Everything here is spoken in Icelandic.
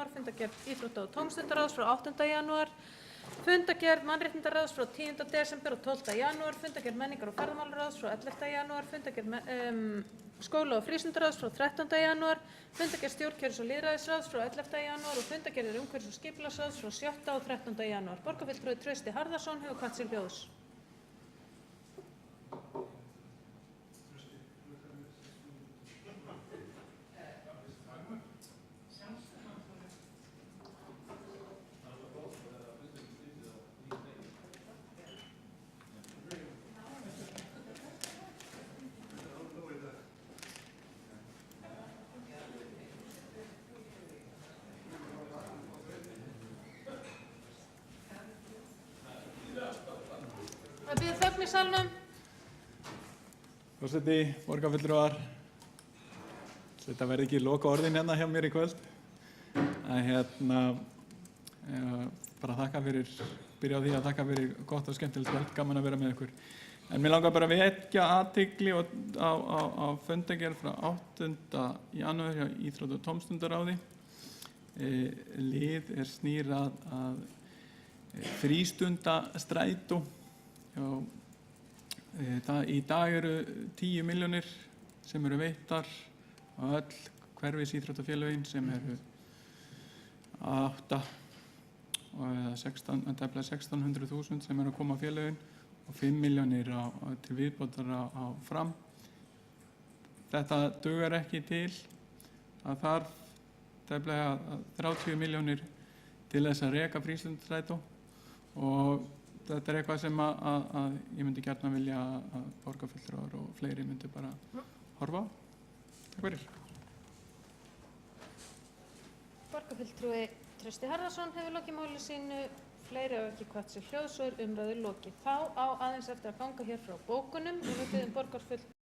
janúar, fundargerð íþrótta- og tómstundaráðs frá 8. janúar, fundargerð mannréttindaráðs frá 10. desember og 12. janúar, fundargerð menningar- og ferðamálaráðs frá 11. janúar, fundargerð skóla- og frístundaráðs frá 13. janúar, fundargerð stjórnkerfis- og lýðræðisráðs frá 11. janúar og fundargerðir umhverfis- og skipulagsráðs frá 7. og 13. janúar. Borgarfulltrúi Trausti Harðarson hefur hvatt til hljóðs. Það býður þögn í salnum. Forseti, borgarfulltrúar, þetta verði ekki loka orðin hérna hjá mér í kvöld. Bara þakka fyrir, byrja á því að þakka fyrir gott og skemmtilegt kvöld, gaman að vera með ykkur. En mér langar bara að vekja athygli á fundargerð frá 8. janúar hjá Íþrótta- og tómstundaráði. Lið snýr að frístundastrætó. Í dag eru 10 milljónir sem eru veittar á öll hverfisíþróttafélögin sem eru 8 og 1600.000 sem eru að koma á félögin og 5 milljónir til viðbótar á Fram. Þetta dugar ekki til. Það þarf tæplega 30 milljónir til þess að reka frístundastrætó og þetta er eitthvað sem að ég myndi gjarnan vilja að borgarfulltrúar og fleiri myndi bara horfa á. Takk fyrir. Borgarfulltrúi Trausti Harðarson hefur lokið máli sínu. Fleiri hafa ekki hvatt til hljóðs og umræðu lokið. Þá á aðeins eftir að ganga hér frá bókunum og við biðjum borgarfulltrúa